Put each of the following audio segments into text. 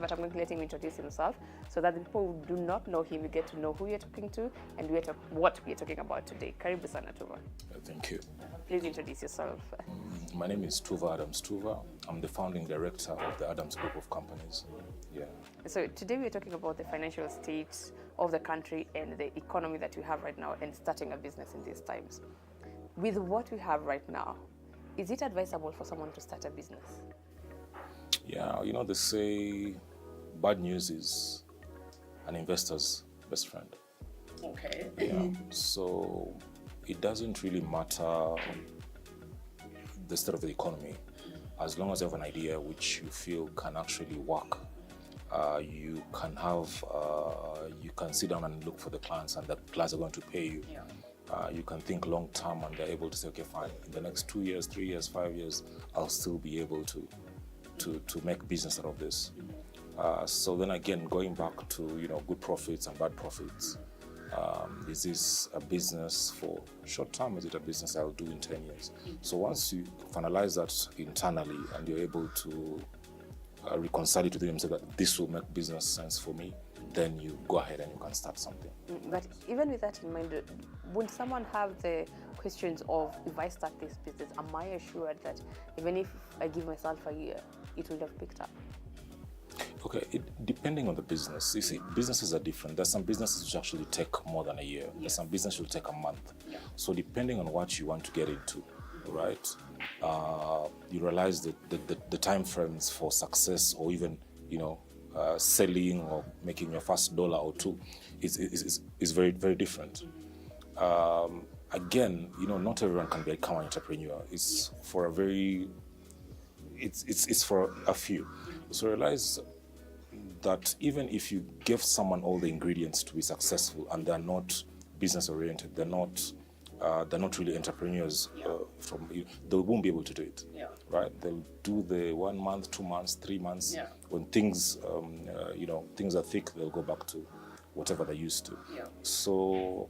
but I'm going to let him introduce himself so that the people who do not know him, you get to know who you're talking to and what we're talking about today. Karibu sana, Tuva. Thank you. Please introduce yourself. My name is Tuva Adams Tuva. I'm the founding director of the Adams Group of Companies. Yeah. So today we're talking about the financial state of the country and the economy that we have right now and starting a business in these times. With what we have right now, is it advisable for someone to start a business? Yeah, you know, they say bad news is an investor's best friend. Okay. Yeah. So it doesn't really matter the state of the economy, as long as you have an idea which you feel can actually work. You can sit down and look for the clients, and the clients are going to pay you. Yeah. You can think long term, and they're able to say, okay, fine, in the next 2 years, 3 years, 5 years, I'll still be able to make business out of this. So then again, going back to good profits and bad profits. Is this a business for short term? Is it a business I'll do in 10 years? So once you finalize that internally and you're able to reconcile it to them and say that this will make business sense for me, then you go ahead and you can start something. But even with that in mind, would someone have the questions of, if I start this business, am I assured that even if I give myself a year, it will have picked up? Okay, depending on the business. You see, businesses are different. There's some businesses which actually take more than a year. Yes. There's some business will take a month. Yeah. So depending on what you want to get into, right, you realize that the time frames for success or even, selling or making your first $1 or $2 is very, very different. Again, not everyone can become an entrepreneur. It's for it's for a few. So realize that even if you give someone all the ingredients to be successful and they're not business oriented, they're not really entrepreneurs, they won't be able to do it. Yeah. Right? They'll do the 1 month, 2 months, 3 months. Yeah. When things things are thick, they'll go back to whatever they used to. Yeah. So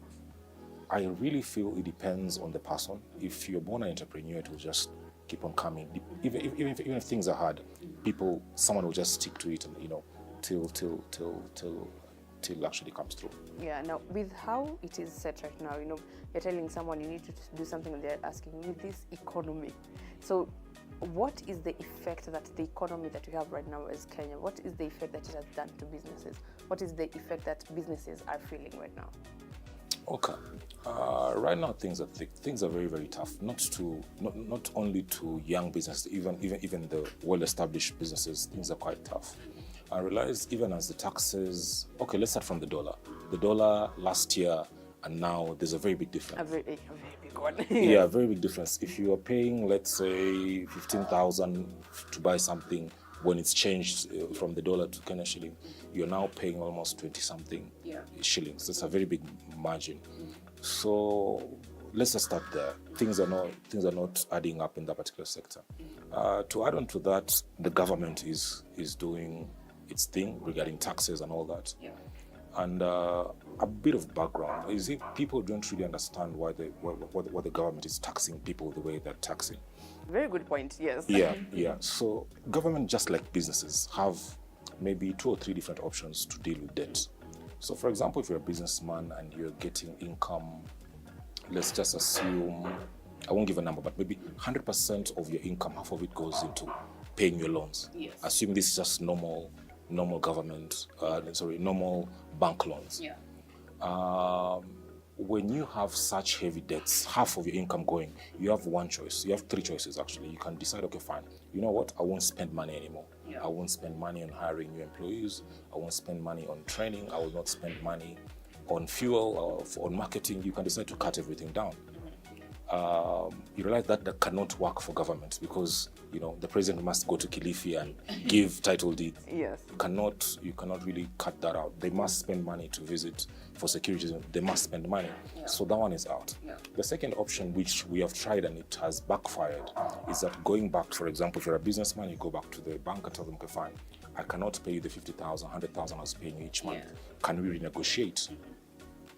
I really feel it depends on the person. If you're born an entrepreneur, it will just keep on coming. Even if things are hard, someone will just stick to it, and till it actually comes through. Yeah. Now, with how it is set right now, you're telling someone you need to do something, and they're asking, with this economy. So, what is the effect that the economy that we have right now as Kenya? What is the effect that it has done to businesses? What is the effect that businesses are feeling right now? Okay. Right now things are thick. Things are very, very tough. Not only to young businesses, even the well-established businesses, things are quite tough. I realized even as the taxes. Okay, let's start from the dollar. The dollar last year and now, there's a very big difference. A very big one. Yeah, a very big difference. If you are paying, let's say, 15,000 to buy something, when it's changed from the dollar to Kenya shilling, you're now paying almost 20-something shillings. That's a very big margin. So let's just start there. Things are not adding up in that particular sector. To add on to that, the government is doing its thing regarding taxes and all that. Yeah. And a bit of background is if people don't really understand why the government is taxing people the way they're taxing. Very good point, yes. Yeah. So government, just like businesses, have maybe 2 or 3 different options to deal with debt. So for example, if you're a businessman and you're getting income, let's just assume, I won't give a number, but maybe 100% of your income, half of it goes into paying your loans. Yes. Assume this is just normal government, normal bank loans. Yeah. When you have such heavy debts, half of your income going, you have one choice. You have 3 choices, actually. You can decide, okay, fine. You know what? I won't spend money anymore. Yeah. I won't spend money on hiring new employees. I won't spend money on training. I will not spend money on fuel or on marketing. You can decide to cut everything down. You realize that cannot work for government because, the president must go to Kilifi and give title deed. Yes. You cannot really cut that out. They must spend money to visit for security. They must spend money. Yeah. So that one is out. Yeah. The second option, which we have tried and it has backfired, is that going back, for example, if you're a businessman, you go back to the bank and tell them, okay, fine, I cannot pay you the 50,000, 100,000 I was paying you each month. Yeah. Can we renegotiate?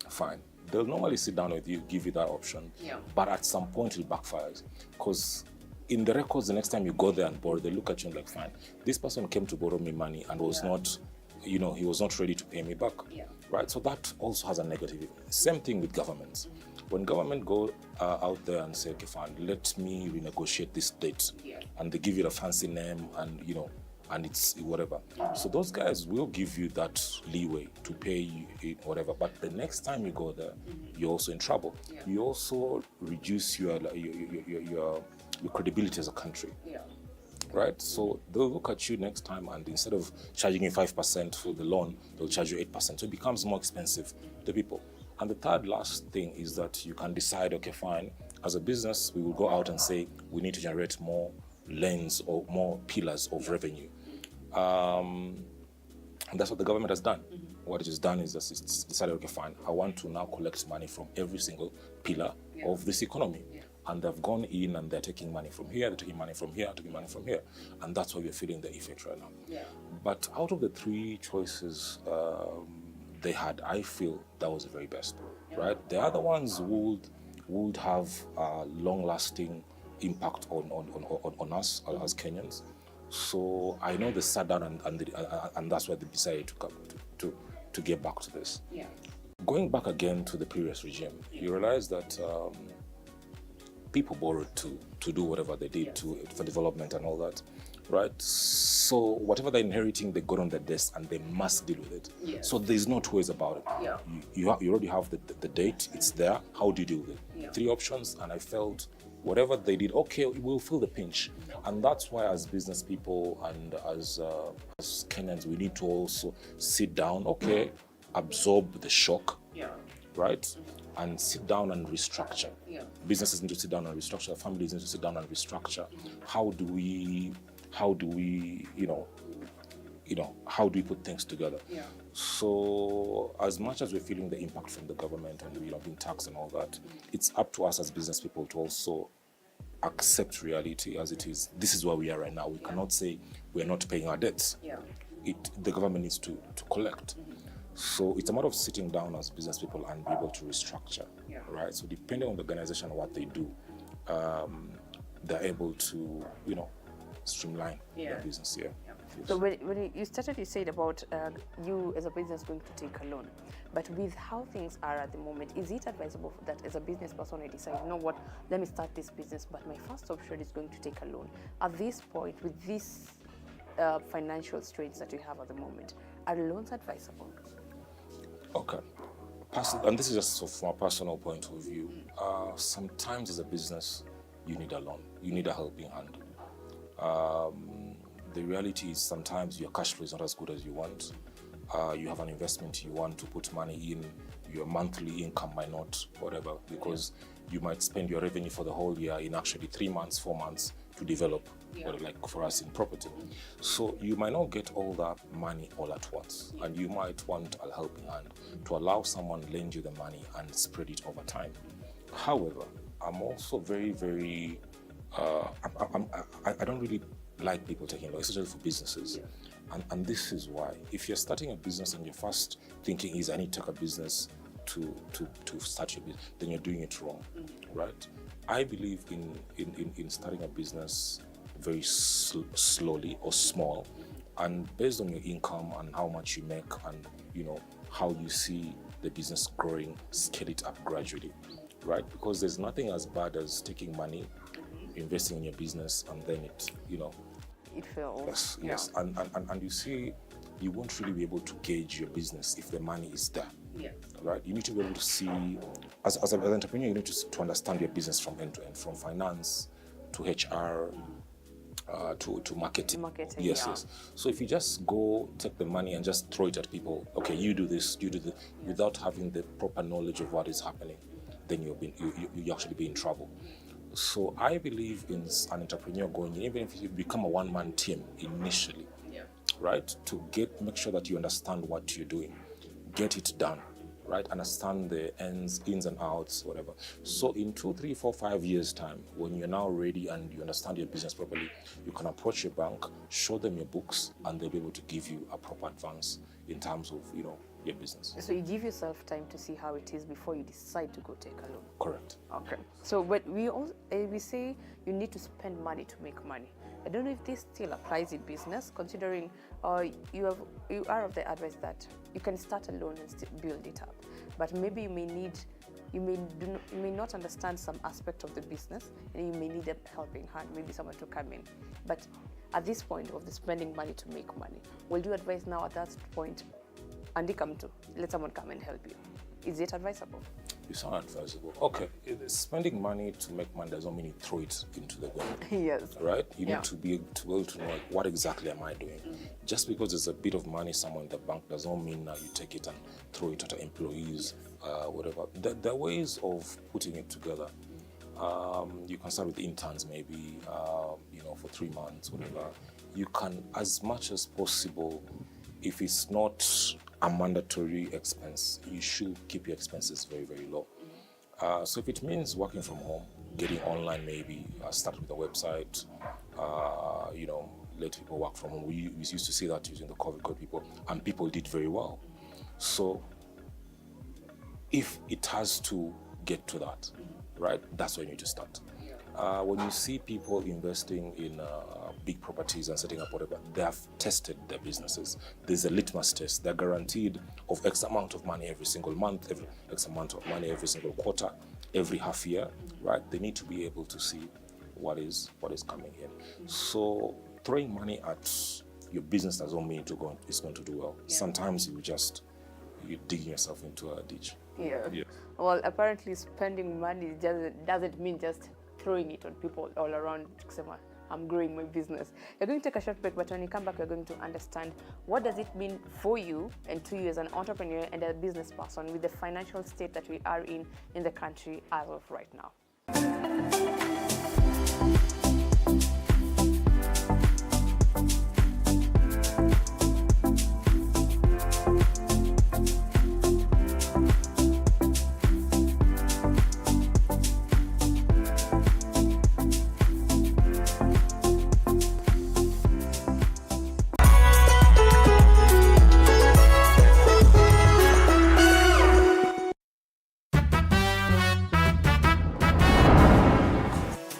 Fine. They'll normally sit down with you, give you that option, but at some point it backfires because in the records, the next time you go there and borrow, they look at you and like, fine, this person came to borrow me money and was not, he was not ready to pay me back. Right? So that also has a negative effect. Same thing with governments. When government go out there and say, okay, fine, let me renegotiate this date, and they give you a fancy name and, and it's whatever. So those guys will give you that leeway to pay you whatever. But the next time you go there, you're also in trouble. You also reduce your credibility as a country. Right? So they'll look at you next time, and instead of charging you 5% for the loan, they'll charge you 8%. So it becomes more expensive to people. And the third last thing is that you can decide, okay, fine, as a business, we will go out and say, we need to generate more lanes or more pillars of revenue. And that's what the government has done. What it has done is that it's decided, okay, fine, I want to now collect money from every single pillar of this economy. And they've gone in and they're taking money from here, they're taking money from here, taking money from here. And that's why we're feeling the effect right now. But out of the three choices they had, I feel that was the very best, right? The other ones would have a long-lasting impact on us as Kenyans. So I know they sat down and that's why they decided to come to get back to this. Going back again to the previous regime, you realize that people borrowed to do whatever they did for development and all that, right? So whatever they're inheriting, they got on their desk and they must deal with it. So there's no two ways about it. You already have the date, it's there. How do you deal with it? Three options, and I felt whatever they did, okay, we'll feel the pinch. And that's why as business people and as Kenyans, we need to also sit down, okay, absorb the shock, right? And sit down and restructure. Businesses need to sit down and restructure. Families need to sit down and restructure. How do we, how do we put things together? So as much as we're feeling the impact from the government and being taxed and all that, it's up to us as business people to also accept reality as it is. This is where we are right now. We cannot say we're not paying our debts. The government needs to collect. So it's a matter of sitting down as business people and be able to restructure, right? So depending on the organization and what they do, they're able to, streamline their business. So when you started, you said about you as a business going to take a loan. But with how things are at the moment, is it advisable that as a business person, I decide, you know what, let me start this business, but my first option is going to take a loan. At this point, with these financial strains that you have at the moment, are loans advisable? Okay. And this is just from a personal point of view. Sometimes as a business, you need a loan. You need a helping hand. The reality is sometimes your cash flow is not as good as you want. You have an investment you want to put money in. Your monthly income might not, whatever, because you might spend your revenue for the whole year in actually 3 months, 4 months to develop, like for us in property. So you might not get all that money all at once, and you might want a helping hand to allow someone lend you the money and spread it over time. However, I'm also very, very, I don't really like people taking loans, especially for businesses. And this is why. If you're starting a business and your first thinking is I need to take a business to start your business, then you're doing it wrong, right? I believe in starting a business very slowly or small, and based on your income and how much you make and how you see the business growing, scale it up gradually, right? Because there's nothing as bad as taking money, investing in your business, and then it fails. Yes. And you see, you won't really be able to gauge your business if the money is there. Right? You need to be able to see, as an entrepreneur, you need to understand your business from end to end, from finance to HR to marketing. Yes. So if you just go take the money and just throw it at people, okay, you do this, without having the proper knowledge of what is happening, then you actually be in trouble. So I believe in an entrepreneur going in, even if you become a one-man team initially, right? To make sure that you understand what you're doing, get it done, right? Understand the ins and outs, whatever. So in 2, 3, 4, 5 years' time, when you're now ready and you understand your business properly, you can approach your bank, show them your books, and they'll be able to give you a proper advance in terms of, your business. So you give yourself time to see how it is before you decide to go take a loan. Correct. Okay. So but we say you need to spend money to make money. I don't know if this still applies in business, considering you are of the advice that you can start a loan and still build it up, but maybe you may not understand some aspect of the business, and you may need a helping hand, maybe someone to come in. But at this point of the spending money to make money, will you advise now at that point, Andy, let someone come and help you? Is it advisable? It's not advisable. Okay, spending money to make money doesn't mean you throw it into the wind. Yes. Right? You need to be able to know, like, what exactly am I doing? Just because there's a bit of money somewhere in the bank doesn't mean now you take it and throw it at employees, whatever. There are ways of putting it together. You can start with interns maybe, for 3 months, whatever. You can, as much as possible, if it's not a mandatory expense, you should keep your expenses very, very low. So if it means working from home, getting online maybe, start with a website, let people work from home. We used to see that using the COVID people, and people did very well. So if it has to get to that, right, that's where you need to start. When you see people investing in big properties and setting up whatever, they have tested their businesses. There's a litmus test. They're guaranteed of X amount of money every single month, X amount of money every single quarter, every half year, right? They need to be able to see what is coming in. So throwing money at your business doesn't mean it's going to do well. Yeah. Sometimes you're digging yourself into a ditch. Yeah. Well, apparently spending money doesn't mean just throwing it on people all around. I'm growing my business. We're going to take a short break, but when we come back, we're going to understand what does it mean for you and to you as an entrepreneur and a business person with the financial state that we are in the country as of right now.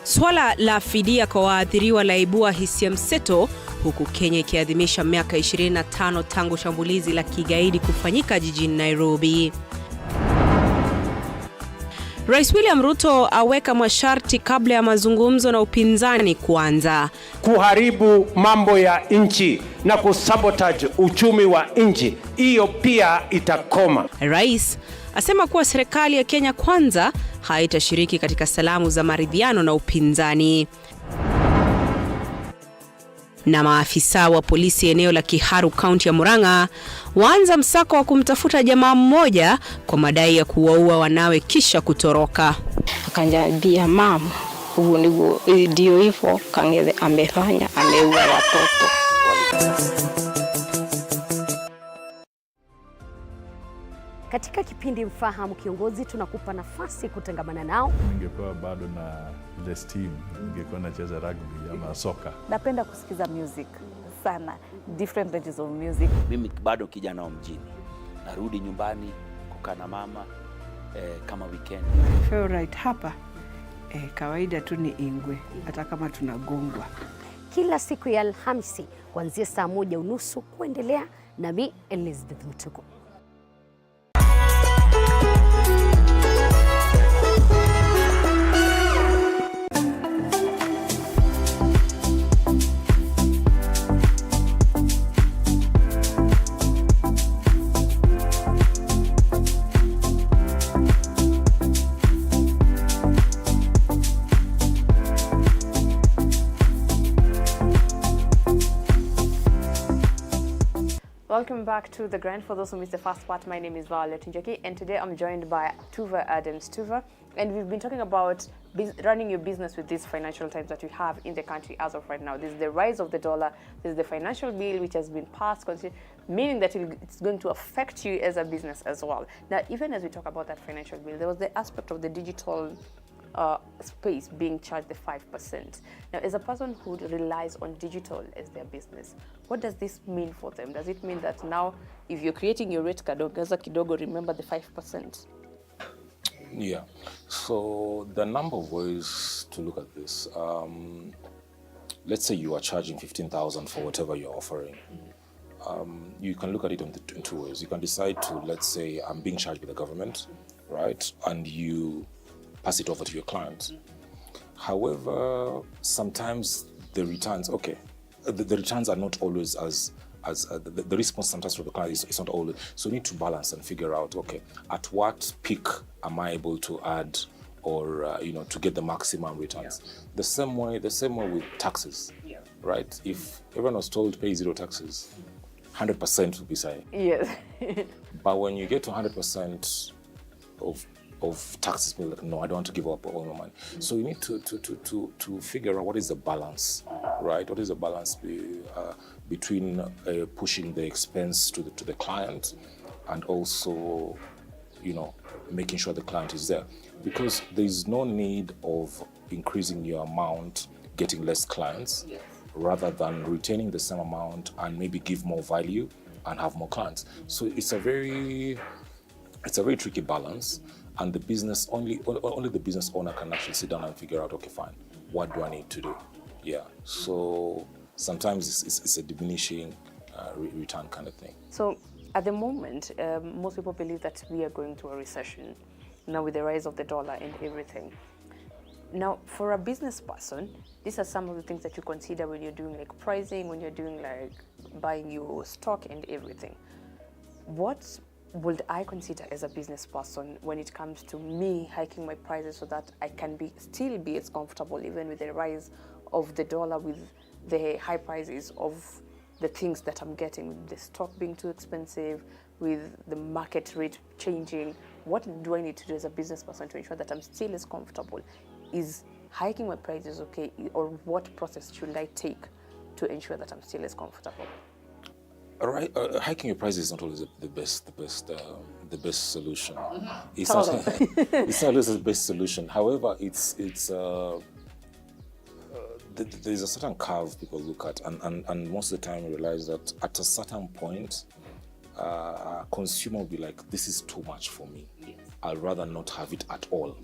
Swala la fidia kwa waathiriwa laibua hisia mseto, huku Kenya ikiadhimisha miaka 25 tangu shambulizi la kigaidi kufanyika jijini Nairobi. Rais William Ruto aweka masharti kabla ya mazungumzo na upinzani kuanza. Kuharibu mambo ya nchi na kusabotage uchumi wa nchi, hiyo pia itakoma. Rais asema kuwa serikali ya Kenya Kwanza haitashiriki katika salamu za maridhiano na upinzani. Na maafisa wa polisi eneo la Kiharu County ya Murang'a waanza msako wa kumtafuta jamaa mmoja kwa madai ya kuwaua wanawe kisha kutoroka. Akaniambia mama, huyu ndio hivyo Kang'ethe amefanya, ameua watoto. Katika kipindi Mfahamu Kiongozi tunakupa nafasi kutangamana nao. Ningekuwa bado na ile steam, ningekuwa nacheza rugby ama soka. Napenda kusikiza music sana, different ranges of music. Mimi bado kijana wa mjini, narudi nyumbani kukaa na mama kama weekend. Favorite hapa kawaida tu ni Ingwe, hata kama tunagongwa. Kila siku ya Alhamisi kuanzia saa 1:30 kuendelea, nami Elizabeth Mtuko. Welcome back to The Grind. For those who missed the first part, my name is Violet Njoki, and today I'm joined by Tuva Adams. Tuva, and we've been talking about running your business with these financial times that we have in the country as of right now. There's the rise of the dollar, there's the financial bill which has been passed, meaning that it's going to affect you as a business as well. Now, even as we talk about that financial bill, there was the aspect of the digital space being charged the 5%. Now, as a person who relies on digital as their business, what does this mean for them? Does it mean that now, if you're creating your rate card, ongeza kidogo, remember the 5%? Yeah. So there are a number of ways to look at this. Let's say you are charging 15,000 for whatever you're offering. You can look at it in two ways. You can decide to, let's say, I'm being charged by the government, right? And you pass it over to your client. However, sometimes the returns, the returns are not always the response sometimes from the client is not always. So you need to balance and figure out, okay, at what peak am I able to add or to get the maximum returns? Yeah. The same way with taxes, right? If everyone was told to pay 0 taxes, 100% would be saying. Yes. But when you get to 100% of taxes, people are like, no, I don't want to give up all my money. So you need to figure out what is the balance, right? What is the balance between pushing the expense to the client and also, making sure the client is there. Because there is no need of increasing your amount, getting less clients, rather than retaining the same amount and maybe give more value and have more clients. So it's a very tricky balance, and the business only the business owner can actually sit down and figure out, okay, fine, what do I need to do? Yeah. So sometimes it's a diminishing return kind of thing. So at the moment, most people believe that we are going through a recession now with the rise of the dollar and everything. Now, for a business person, these are some of the things that you consider when you're doing like pricing, when you're doing like buying your stock and everything. What would I consider as a business person when it comes to me hiking my prices so that I can still be as comfortable even with the rise of the dollar, with the high prices of the things that I'm getting, with the stock being too expensive, with the market rate changing? What do I need to do as a business person to ensure that I'm still as comfortable? Is hiking my prices okay, or what process should I take to ensure that I'm still as comfortable? All right, hiking your prices is not always the best solution. It's not always the best solution. However, there's a certain curve people look at, and most of the time realize that at a certain point, a consumer will be like, this is too much for me. I'd rather not have it at all.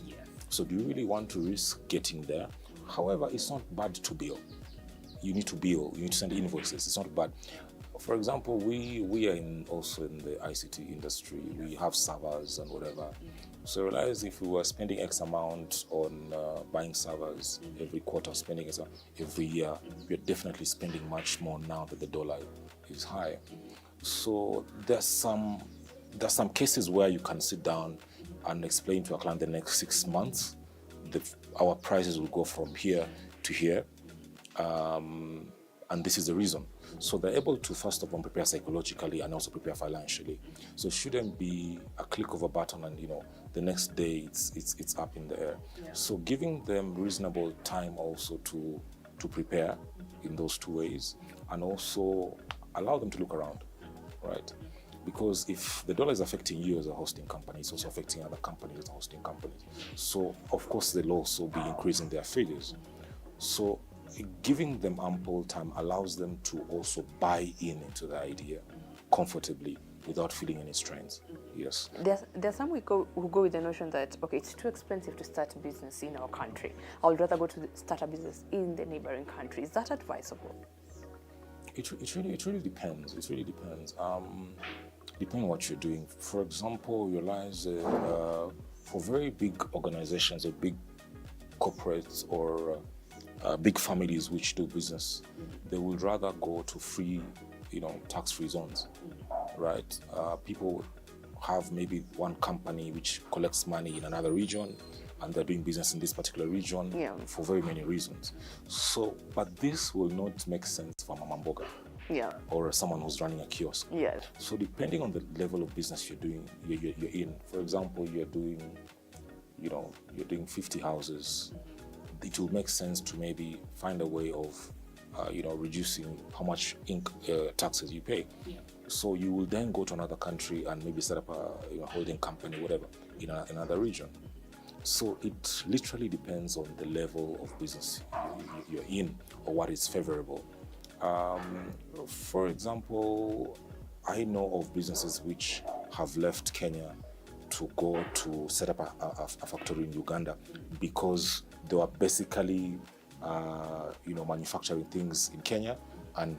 So do you really want to risk getting there? However, it's not bad to bill. You need to bill. You need to send invoices. It's not bad. For example, we are also in the ICT industry. We have servers and whatever. So realize if we were spending X amount on buying servers every quarter, spending X every year, we're definitely spending much more now that the dollar is high. So there's some cases where you can sit down and explain to a client the next 6 months, our prices will go from here to here, and this is the reason. So they're able to first of all prepare psychologically and also prepare financially. So it shouldn't be a click of a button and the next day it's up in the air. So giving them reasonable time also to prepare in those two ways, and also allow them to look around, right? Because if the dollar is affecting you as a hosting company, it's also affecting other companies as hosting companies. So of course they'll also be increasing their figures. So giving them ample time allows them to also buy into the idea comfortably without feeling any strains. Yes. There's some who go with the notion that, okay, it's too expensive to start a business in our country. I would rather go to start a business in the neighboring country. Is that advisable? It really depends. It really depends. Depending on what you're doing. For example, you realize for very big organizations or big corporates or big families which do business, they would rather go to free, tax-free zones, right? People have maybe one company which collects money in another region, and they're doing business in this particular region for very many reasons. So, but this will not make sense for Mama Mboga. Or someone who's running a kiosk. So depending on the level of business you're doing, you're in. For example, you're doing 50 houses. It will make sense to maybe find a way of, reducing how much taxes you pay. So you will then go to another country and maybe set up a holding company, whatever, in another region. So it literally depends on the level of business you're in or what is favorable. For example, I know of businesses which have left Kenya to go to set up a factory in Uganda because they were basically, manufacturing things in Kenya and,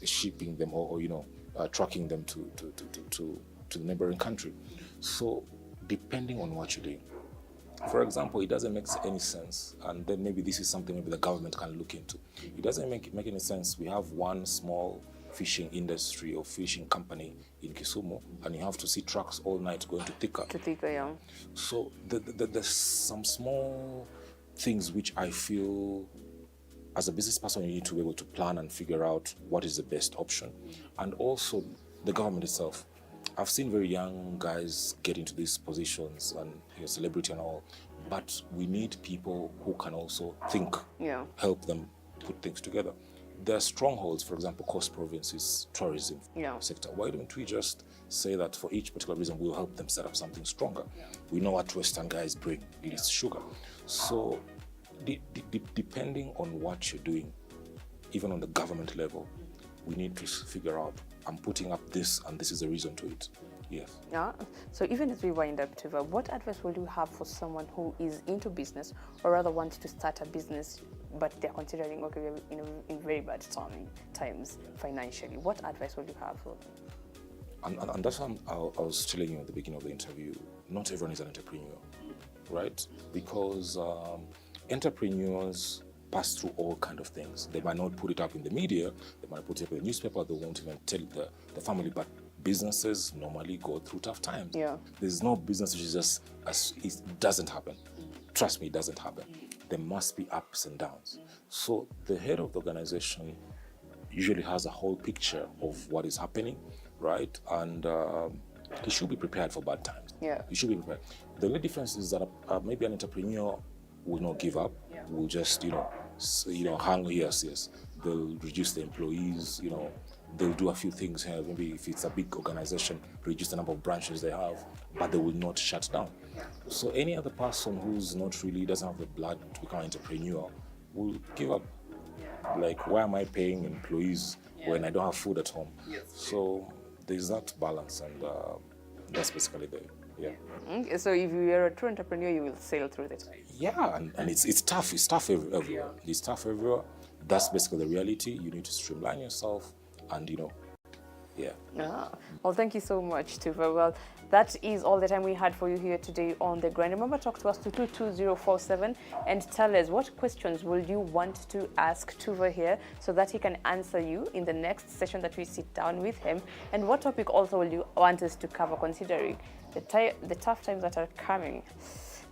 shipping them or trucking them to the neighboring country. So depending on what you're doing. For example, it doesn't make any sense, and then maybe this is something maybe the government can look into. It doesn't make any sense. We have one small fishing industry or fishing company in Kisumu, and you have to see trucks all night going to Thika. Yeah. So there's some small things which I feel as a business person you need to be able to plan and figure out what is the best option. And also the government itself. I've seen very young guys get into these positions and celebrity and all, but we need people who can also think, help them put things together. There are strongholds, for example, Coast Province's tourism sector. Why don't we just say that for each particular reason we'll help them set up something stronger? We know what Western guys bring, it is sugar. So depending on what you're doing, even on the government level, we need to figure out, I'm putting up this and this is the reason to it. Yes. Yeah. So even as we wind up, Tuva, what advice would you have for someone who is into business or rather wants to start a business but they're considering, okay, we're in very bad times financially? What advice would you have for them? And that's what I was telling you at the beginning of the interview. Not everyone is an entrepreneur, right? Because entrepreneurs pass through all kind of things. They might not put it up in the media, they might put it up in the newspaper, they won't even tell the family, but businesses normally go through tough times. Yeah. There's no business which is just, it doesn't happen. Trust me, it doesn't happen. There must be ups and downs. So the head of the organization usually has a whole picture of what is happening, right? And he should be prepared for bad times. Yeah. He should be prepared. The only difference is that maybe an entrepreneur will not give up, will just, hang, yes. They'll reduce the employees, they'll do a few things here. Maybe if it's a big organization, reduce the number of branches they have, but they will not shut down. So any other person who's not really, doesn't have the blood to become an entrepreneur will give up. Like, why am I paying employees when I don't have food at home? So there's that balance, and that's basically Okay, so if you're a true entrepreneur, you will sail through it. Yeah, and it's tough. It's tough everywhere. It's tough everywhere. That's basically the reality. You need to streamline yourself, and Well, thank you so much, Tuva. Well, that is all the time we had for you here today on The Grind. Remember, talk to us to 22047 and tell us what questions will you want to ask Tuva here so that he can answer you in the next session that we sit down with him. And what topic also will you want us to cover, considering the tough times that are coming.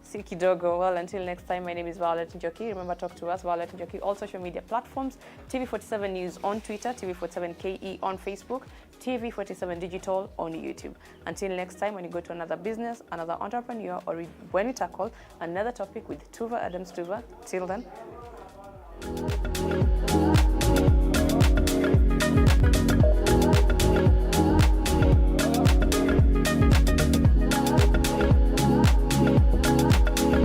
Si kidogo. Well, until next time, my name is Violet Njoki. Remember, talk to us, Violet Njoki, all social media platforms, TV47 News on Twitter, TV47KE on Facebook, TV47 Digital on YouTube. Until next time, when you go to another business, another entrepreneur, or when we tackle another topic with Tuva Adams Tuva, till then.